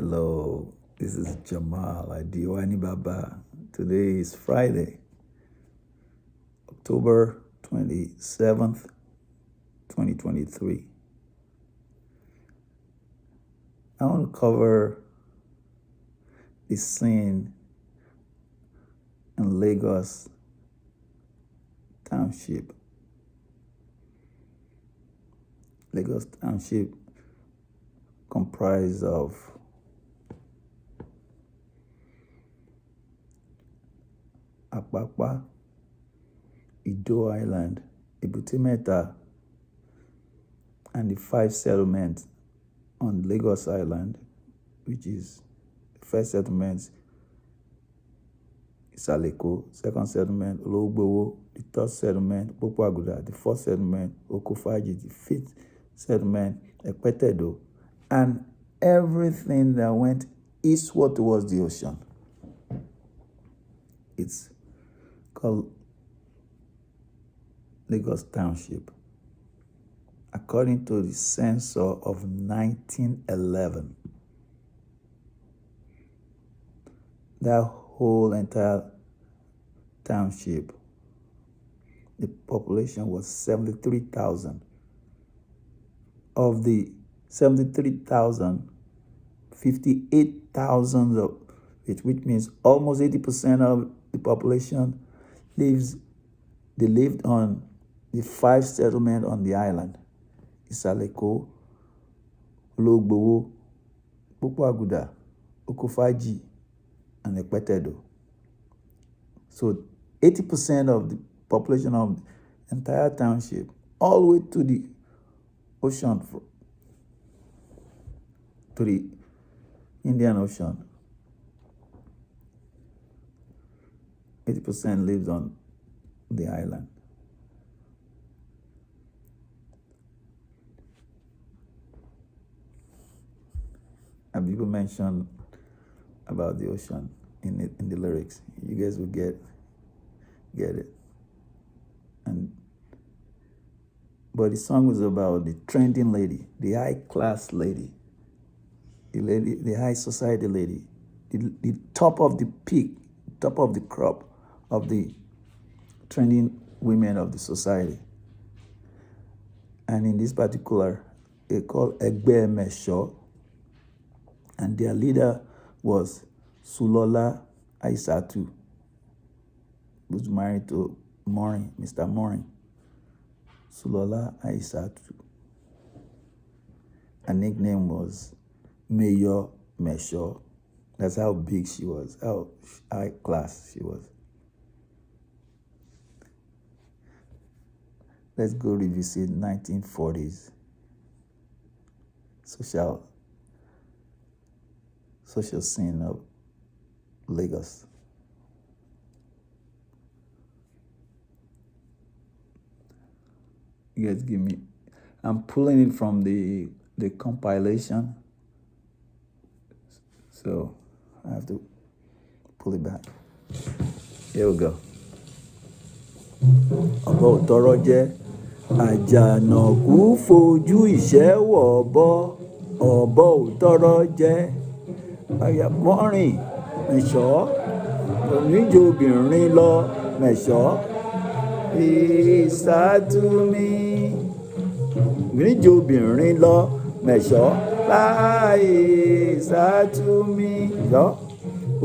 Hello, this is Jammal, a.k.a. Baba. Today is Friday, October 27th, 2023. I want to cover the scene in Lagos Township. Lagos Township comprised of Apapa, Ido Island, Ebute Metta, and the 5 settlements on Lagos Island, which is the first settlement, Isaleko, second settlement, Ologbowo, the third settlement, Popo Aguda, the fourth settlement, Okofaji, the fifth settlement, Ekpetedo, and everything that went eastward towards the ocean. It's called Lagos Township. According to the census of 1911, that whole entire township, the population was 73,000. Of the 73,000, 58,000 of it, which means almost 80% of the population lived on the 5 settlements on the island: Isaleko, Ologbowo, Popo Aguda, Okofaji, and Ekpetedo. So 80% of the population of the entire township, all the way to the ocean, to the Indian Ocean, 80% lives on the island. Abibu mentioned about the ocean in the lyrics. You guys will get it. But the song was about the trending lady, the high class lady, the high society lady, the top of the peak, top of the crop of the trending women of the society. And in this particular, they called a.k.a. Mẹṣhọ, and their leader was Sulọla Ayisatu, who's married to Mọọrin, Mr. Mọọrin. Sulọla Ayisatu. Her nickname was Mayor Mẹṣhọ. That's how big she was, how high class she was. Let's go revisit 1940s social scene of Lagos. You guys give me, I'm pulling it from the compilation, so I have to pull it back. Here we go. Ọ̀bọ ò tọrọ jẹ, àjànàkú fojú ìṣẹ́ wọ̀ ọ̀bọ. Ọ̀bọ ò tọrọ jẹ, àyà Mọọrin Mẹṣhọ, oníjòbìnrin lọ Mẹṣhọ. Ìsàtúmí, oníjòbìnrin lọ Mẹṣhọ. Láì ìsàtúmí lọ,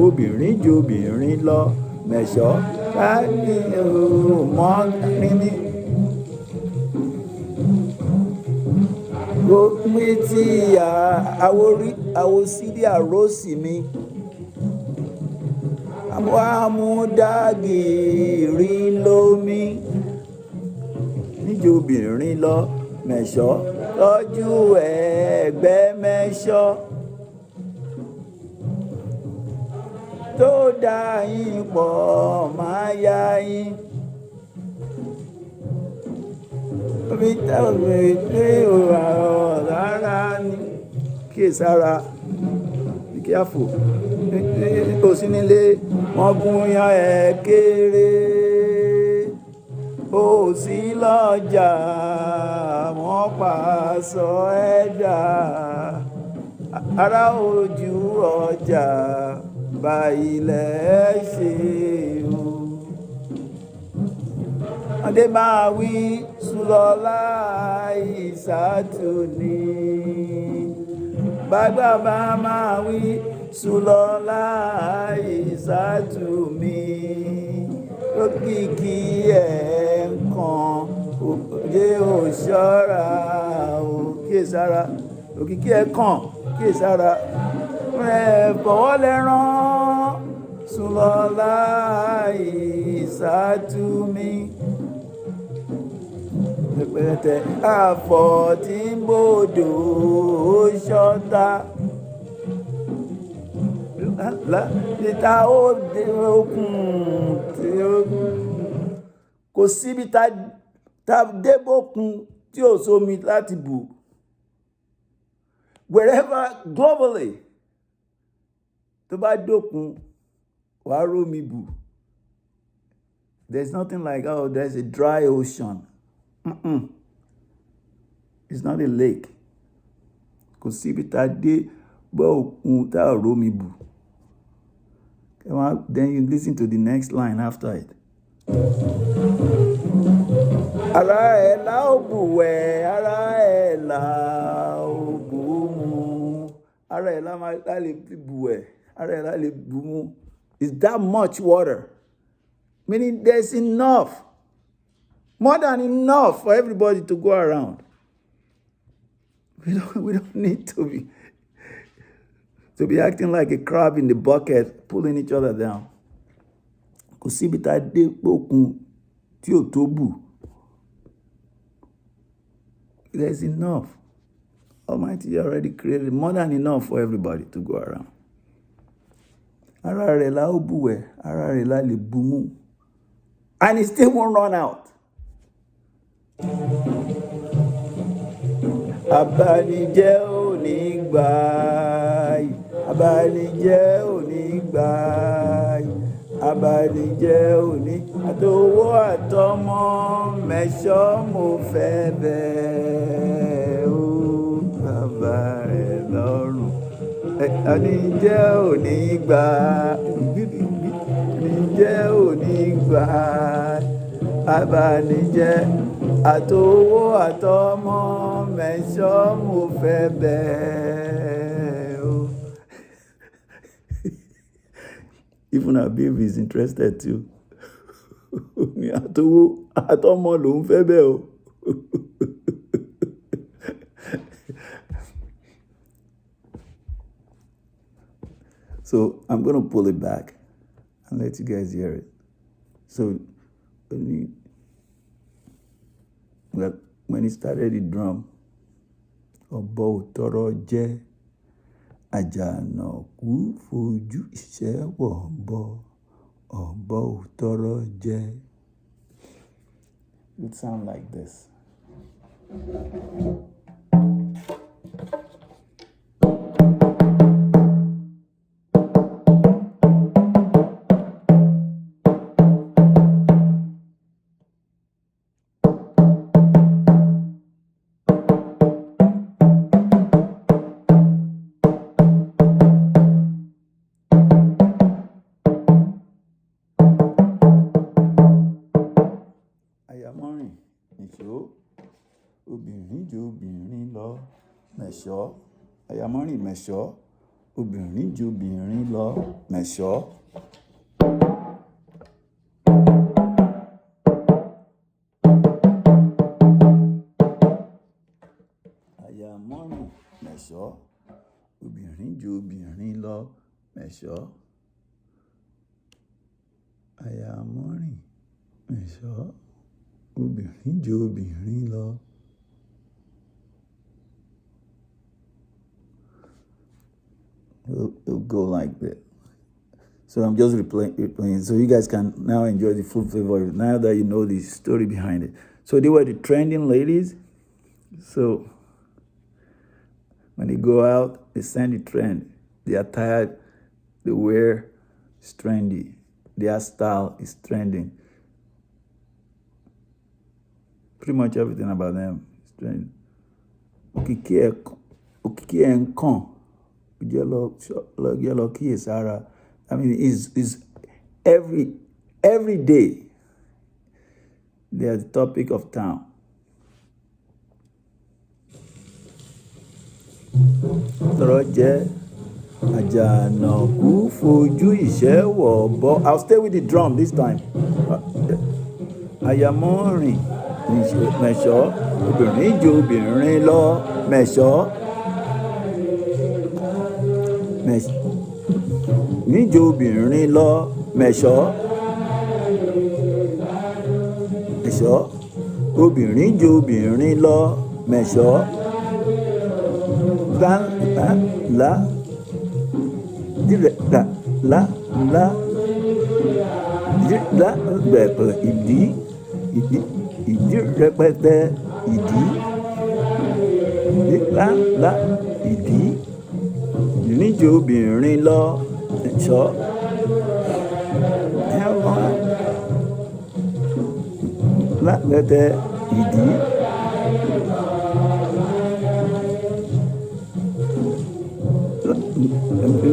obìnrin jòbìnrin lọ Mẹṣhọ. Láì mọ́rin ní. Omi tí àwòsídìí àròsì mi, àwọn amúdágìrì lómi. Níjòbìnrin lọ Mẹṣhọ, tọ́jú ẹgbẹ́ Mẹṣhọ. Tó dá yín pọ̀ máa yá yín. Omi tẹ̀wé pé òwà ọ̀rá ní kíyèsára, be careful. Kò sí nílé, wọ́n gún yan ẹ̀ kéré. Ó sí lọ́jà, wọ́n pàṣọ ẹ̀dá. ará ojú ọjà bá ilẹ̀ ṣe o. Adé máa wí Sulọla Ayisatu ni. Bàgbà bá máa wí Sulọla Ayisatu mi. Òkìkí ẹ̀ ń kan òjé òṣọ́ra òkèsára. Òkìkí ẹ̀ kàn kíyèsára. Rẹ̀ fọwọ́ lẹ́rán Sulọla Ayisatu mi. Pẹ̀pẹ̀tẹ̀ àfọ̀ tí ń bòdò ṣọ́ta. Títa ó dé okùn tí ó kò síbi tá débòkun tí ò sómi láti bù. Wherever globally tó bá dókun wàá rómi bù. There's nothing like, oh, there's a dry ocean. It's not a lake. Kò síbi tá dé bọ́ òkun tá rómi bù. Then you listen to the next line after it. Ara ẹ̀ la ó bù wẹ̀, ara ẹ̀ la ó bù mu. Ara ẹ̀ la lè fi bù wẹ̀, ara ẹ̀ la lè bù mu. It's that much water. Meaning there's enough. More than enough for everybody to go around. We don't need to be acting like a crab in the bucket, pulling each other down. Kò síbi tá dé òkun tí ò tó bù. There's enough. Almighty already created more than enough for everybody to go around. Ara rẹ̀ la ó bù wẹ̀, ara rẹ̀ la lè bù mu. And it still won't run out. Abanijẹ́ ò ní gbà yìí, abanijẹ́ ò ní gbà yìí, abanijẹ́ ò ní. Àtowó àtọmọ Mẹṣhọ mo fẹ́ bẹ̀ ó bàbá rẹ̀ lọ́rùn. Abanijẹ́ ò ní gbà, abanijẹ́ ò ní gbà, abanijẹ́ àtowó àtọmọ Mẹṣhọ mo fẹ́ bẹ̀ ó. Even Abibu is interested too. Ní àtowó àtọmọ lòún fẹ́ bẹ̀ ó. So I'm going to pull it back and let you guys hear it. So when he started the drum, ọ̀bọ ò tọrọ jẹ, àjànàkú fojú iṣẹ́ wọ̀bọ, ọ̀bọ ò tọrọ jẹ. It would sound like this. Mọọrin nìṣó, obìnrin ju obìnrin lọ, Mẹṣhọ. Mọọrin Mẹṣhọ, obìnrin ju obìnrin lọ, Mẹṣhọ. Mọọrin Mẹṣhọ, obìnrin ju obìnrin lọ, Mẹṣhọ. Mọọrin Mẹṣhọ, obìnrin ju obìnrin lọ. It'll go like that. So I'm just replaying so you guys can now enjoy the full flavor of it, now that you know the story behind it. So they were the trending ladies. So when they go out, they send the trend. They are tired, they wear is trendy. Their style is trending. Pretty much everything about them is trending. Òkìkí ẹ̀ ń kàn jẹ́ lọ kíyèsára. I mean, is every day they are the topic of town. Tọrọ jẹ́ àjànàkú fojú ìṣẹ́wọ̀ bọ́. I'll stay with the drum this time. Àyàmọ́rìn Mẹṣhọ, obìnrin ju obìnrin lọ. Mẹṣhọ, níjó obìnrin lọ. Mẹṣhọ, obìnrin ju obìnrin lọ. Mẹṣhọ, ìdí rẹpẹtẹ ìdí ìdí níjó obìnrin lọ. Mẹṣhọ, rẹpẹtẹ ìdí.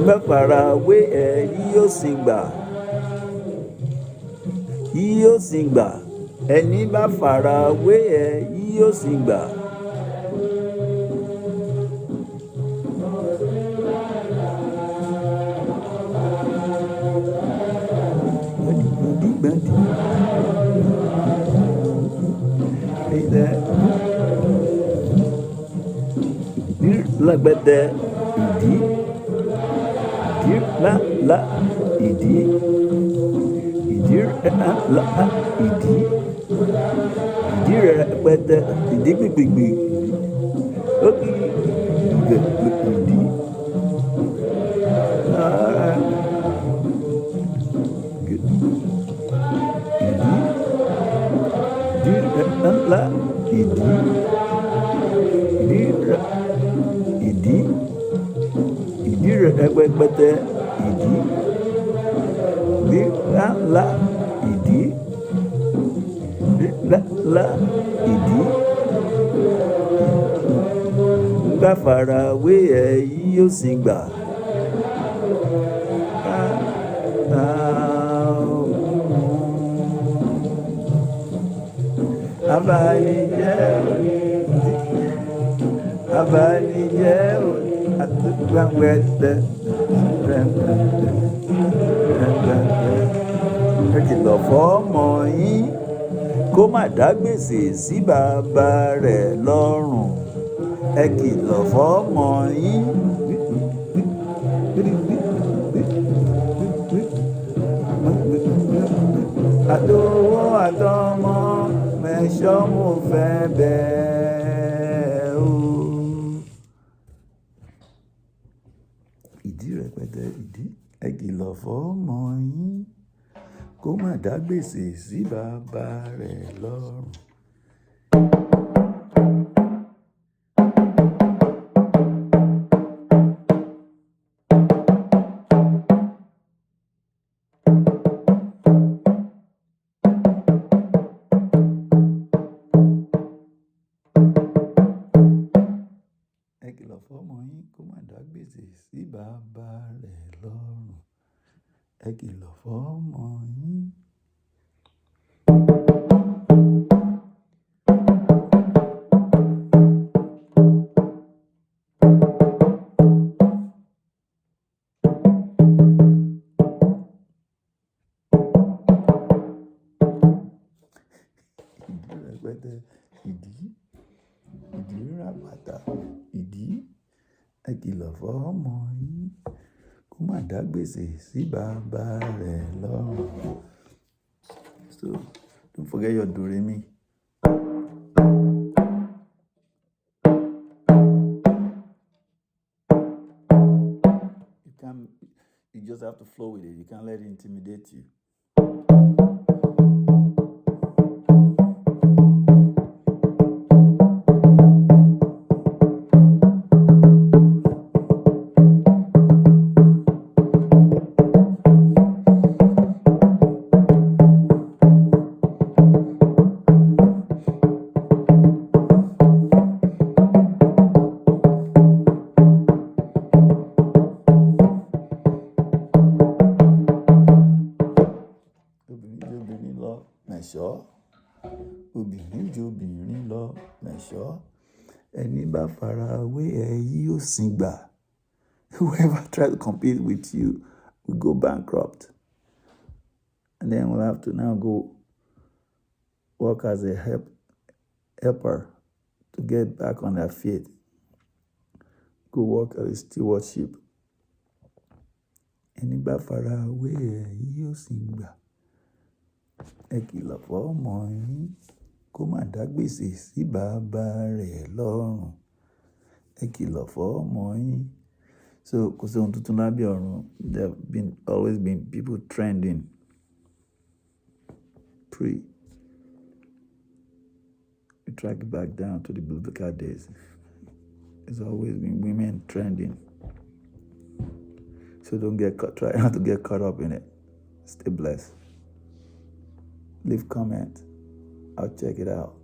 Mẹ́fàràwé ẹ̀ yóò sì gbà. Ẹni bá farawé ẹ̀ yóò sì gbà. Lágbẹ̀dẹ ìdí. Ìdí rẹpẹtẹ ìdí gbìgbìgbì ókè ìdí ńlá ìdí rẹpẹtẹ ìdí ńlá ìdí ìdí. Bá farawé ẹ̀ yóò sì gbà. Abanijẹ́ àtúgbàgbẹ́tẹ̀ ẹ kìlọ̀ fọ́mọ yín kó má dá gbèsè sí bàbá rẹ̀ lọ́rùn. Ẹ kìlọ̀ fọ́mọ yín. Àtowó àtọmọ Mẹṣhọ mo fẹ́ bẹ́ẹ̀ o. Ìdí rẹpẹtẹ ìdí. Ẹ kìlọ̀ fọ́mọ yín kó má dá gbèsè sí bàbá rẹ̀ lọ́rùn. Ẹ kìlọ̀ fọ́mọ yín kó má dá gbèsè sí bàbá rẹ̀ lọ́rùn. Ẹ kìlọ̀ fọ́mọ yín. Ìdí rẹpẹtẹ ìdí ràbàtà ìdí. Ẹ kìlọ̀ fọ́mọ yín kó má dá gbèsè sí bàbá rẹ̀ lọ́rùn. So don't forget your do re mi. You just have to flow with it. You can't let it intimidate you. Ẹni bá fara wé ẹ yóò sin gbà. Whoever tries to compete with you will go bankrupt. And then we'll have to now go work as a helper to get back on their feet. Go work as a stewardship. Ẹni bá fara wé ẹ yóò sin gbà. Ẹ kìlọ̀ fọ́mọ yín kó má dá gbèsè sí bàbá rẹ̀ lọ́rùn. Ẹ kìlọ̀ fọ́mọ yín. So, kò sí ohun tuntun lábẹ́ ọ̀run. There have always been people trending. We track it back down to the biblical days. There's always been women trending. So try not to get caught up in it. Stay blessed. Leave comment. I'll check it out.